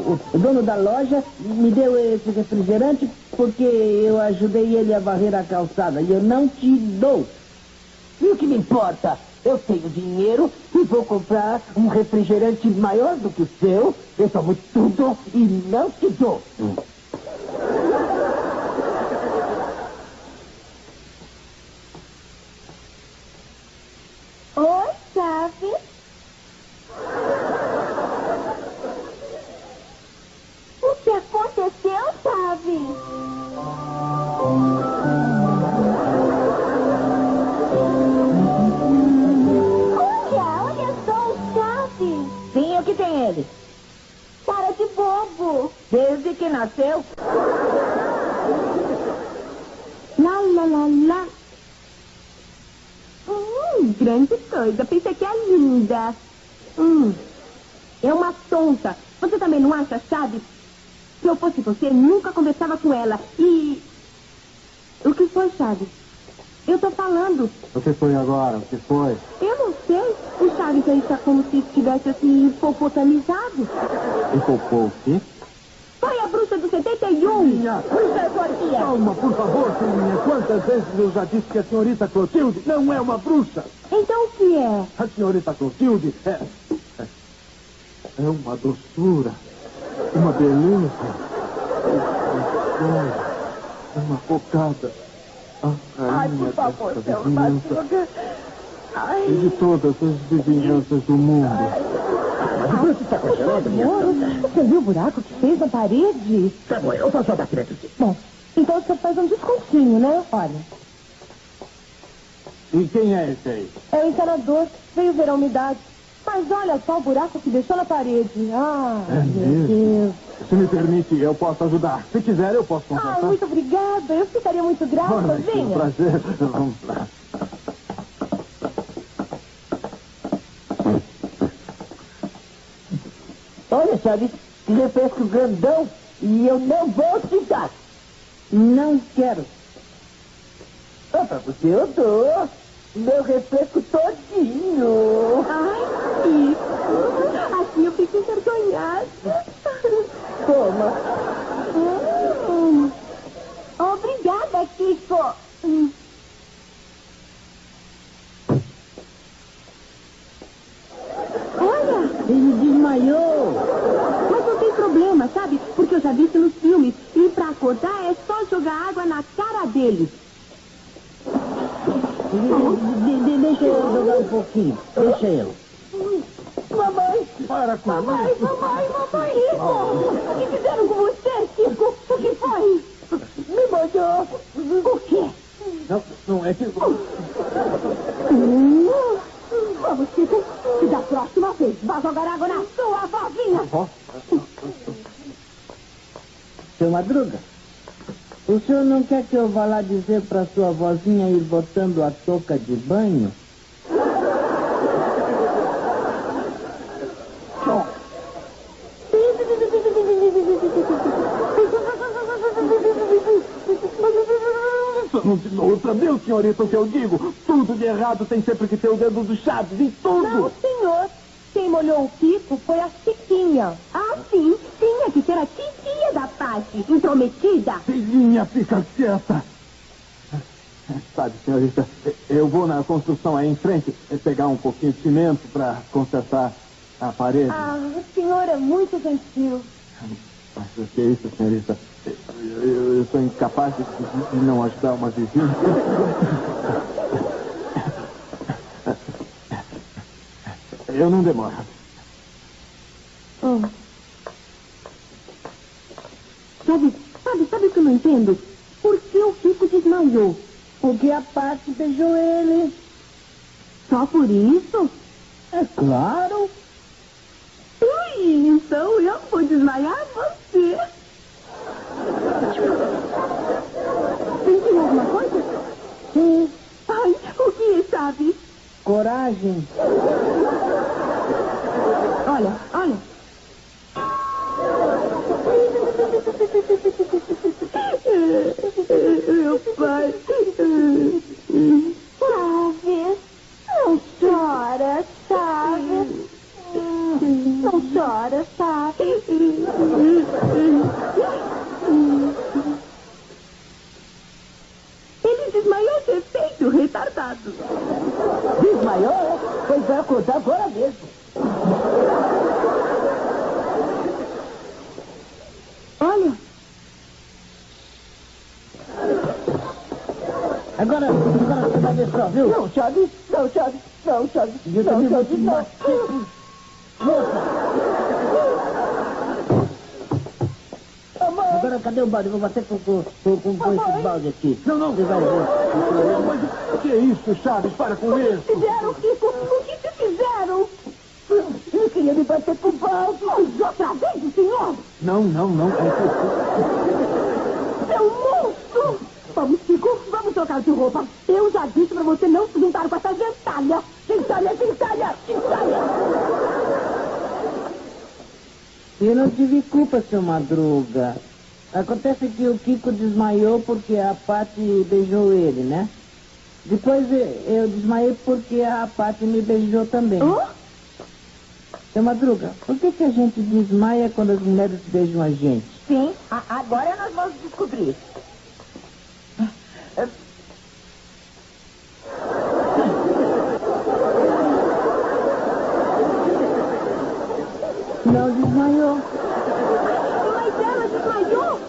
O dono da loja me deu esse refrigerante porque eu ajudei ele a varrer a calçada e eu não te dou. E o que me importa? Eu tenho dinheiro e vou comprar um refrigerante maior do que o seu. Eu tomo tudo e não te dou. Oi, Chaves. O que aconteceu, Chaves? Olha só o Chaves. Sim, o que tem ele? Cara de bobo. Desde que nasceu. Lá, lá, lá, lá. Grande coisa. Pensei que é linda. É uma tonta. Você também não acha, Chaves? Se eu fosse você, nunca conversava com ela. E... O que foi, Chaves? Eu tô falando. O que foi agora? O que foi? Eu não sei. O Chaves aí está como se estivesse assim, hipopotamizado. Empolpou o quê? Foi a bruxa do 71. Minha... Bruxa Gordia. Calma, por favor, filhinha. Quantas vezes eu já disse que a senhorita Clotilde não é uma bruxa? Então o que é? A senhorita Clotilde é uma doçura, uma beleza, uma cocada. Ai, por favor, seu Madruga. Ai. E de todas as vizinhanças do mundo. Mas o Bruce está congelando, minha filha. Você viu o buraco que fez na parede? Tá bom, eu faço a daqui dentro. Bom, então você faz um descontinho, né? Olha. E quem é esse aí? É o encanador. Veio ver a umidade. Mas olha só o buraco que deixou na parede. Ah, É meu mesmo? Deus. Se me permite, eu posso ajudar. Se quiser, eu posso Ah, consertar. muito obrigada. Eu ficaria muito grata. Olha, que Venha. prazer. Vamos lá. Olha, Chaves, que refresco grandão e eu não vou te dar. Não quero. Ah, pra você eu dou. Meu refresco todinho. Ai, Kiko. Assim eu fico envergonhada. Toma. Obrigada, Kiko. Olha, Ele desmaiou. mas não tem problema, sabe? Porque eu já vi isso nos filmes. E pra acordar é só jogar água na cara dele. Deixa eu jogar um pouquinho. Deixa eu. Mamãe. Para com Mamãe, isso. Kiko. O que fizeram com você, Kiko? O que foi? Me mandou. O quê? Não é que... Vamos, Kiko. E da próxima vez, vá jogar água na sua vozinha. Seu Madruga, o senhor não quer que eu vá lá dizer pra sua vozinha ir botando a touca de banho? Outra vez, senhorita, o que eu digo? Tudo de errado tem sempre que ter o dedo do Chaves em tudo. Não, senhor. Quem molhou o Kiko foi a Chiquinha. Ah, sim. Tinha que ser a titia da Pati. Intrometida. Filhinha, fica quieta. Sabe, senhorita, eu vou na construção aí em frente pegar um pouquinho de cimento para consertar a parede. Ah, o senhor é muito gentil. Mas o que é isso, senhorita? Eu sou incapaz de não ajudar uma vizinha. Eu não demoro. Sabe o que eu não entendo? Por que o Kiko desmaiou? Porque a Paty beijou ele. Só por isso? É claro. Então eu vou desmaiar você. Sentiu alguma coisa? Sim. Ai, o que, sabe? Coragem. Olha. Meu pai. Chaves, não chora, Chaves. Não chora, Chaves. retardado. Desmaiou? Pois vai acordar agora mesmo. Olha. Agora você vai ver só, viu? Não, Chaves. Não, Chaves. Não, Chaves. Eu também vou te bater. Agora, cadê o balde? Vou bater com esse balde aqui. Não. Você vai ver. Não, mas o que é isso, Chaves? Para com isso. Fizeram, Kiko? O que te fizeram? Eu queria me bater com o balde. Mas outra vez, o senhor? Não. É Seu monstro! Vamos, Kiko, vamos trocar de roupa. Eu já disse pra você não se juntar com essa gentalha. Gentalha! Eu não tive culpa, seu Madruga. Acontece que o Kiko desmaiou porque a Paty beijou ele, né? Depois eu desmaiei porque a Paty me beijou também. Seu Madruga, por que a gente desmaia quando as mulheres beijam a gente? Sim, agora nós vamos descobrir. Não desmaiou. Mas ela desmaiou?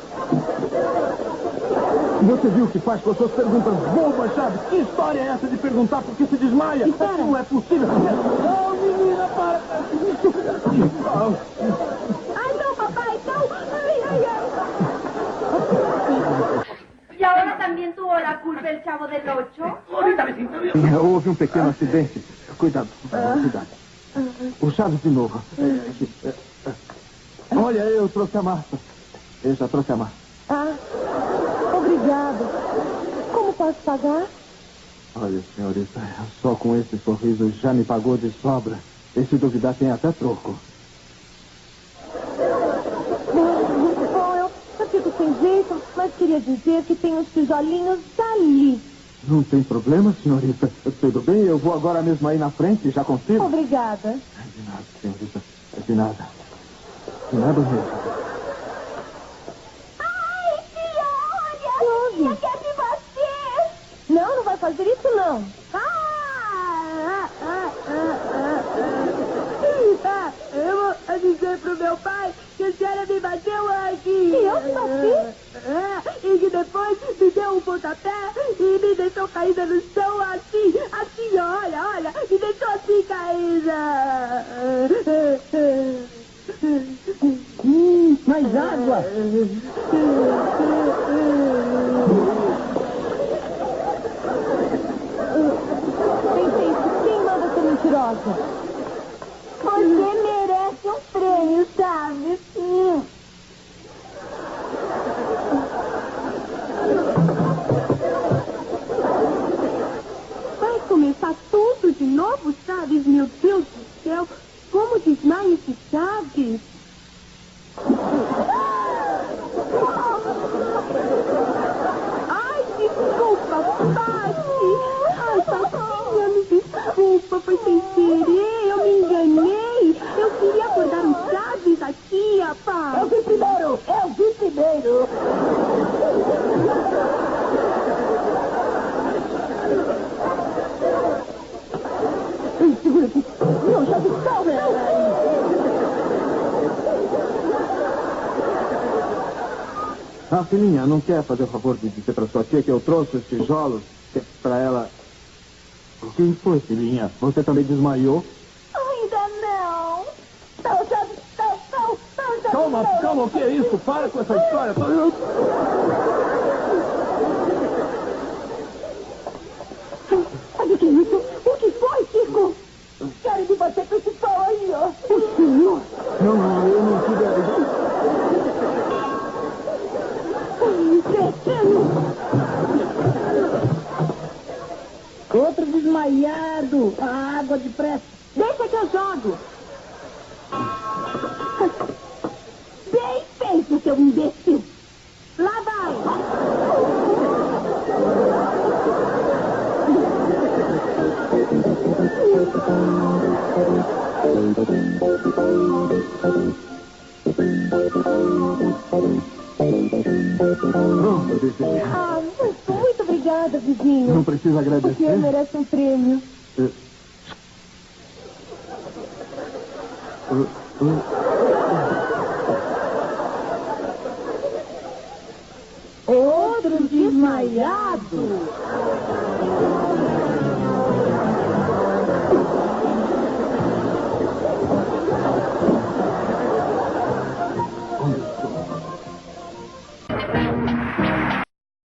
Você viu o que faz com as suas perguntas bobas, Chaves? Que história é essa de perguntar por que se desmaia? Espera. Assim não é possível. Não, menina, para. Ai, não, papai, não. Ai. ¿Y ahora también tuvo la culpa el Chavo del Ocho? Houve um pequeno acidente. Cuidado. O Chaves de novo. Olha, eu trouxe a massa. Eu já trouxe a massa. Obrigada. Como posso pagar? Olha, senhorita, só com esse sorriso já me pagou de sobra. E se duvidar, tem até troco. Bom, eu fico sem jeito, mas queria dizer que tem uns tijolinhos ali. Não tem problema, senhorita. Tudo bem, eu vou agora mesmo aí na frente, já consigo. Obrigada. De nada, senhorita. De nada. De nada mesmo. Ai, tia, olha! Tia quer me bater! Não vai fazer isso, não. Eu vou dizer pro meu pai que a senhora me bateu aqui. E eu te bati? E que depois me deu um pontapé e me deixou caída no chão assim, olha, me deixou assim caída. Mais água! Quem manda ser mentirosa? Você merece um prêmio, sabe? Vai começar tudo de novo, Chaves? Meu Deus do céu! Como desmaia esse Chaves? Ai, desculpa, Paty! Ai, Patinha, me desculpa, foi sem querer, eu me enganei. Eu queria acordar o Chaves aqui, rapaz. Eu vi primeiro! Segura aqui. Não, Chaves, calma! Filhinha, não quer fazer o favor de dizer pra sua tia que eu trouxe os tijolos pra ela... O que foi, filhinha? Você também desmaiou? Ainda não. Não, Chaves, não. Calma, o que é isso? Para com essa história. Sabe o que é isso? O que foi, Kiko? Querem me bater com esse pau aí, ó! O senhor? Não, eu não tive... Outro desmaiado! A água depressa! Deixa que eu jogo! Bem feito, seu imbecil! Lá vai! Pronto, Muito obrigada. Obrigada, vizinho. Não precisa agradecer. O senhor merece um prêmio. Outro desmaiado.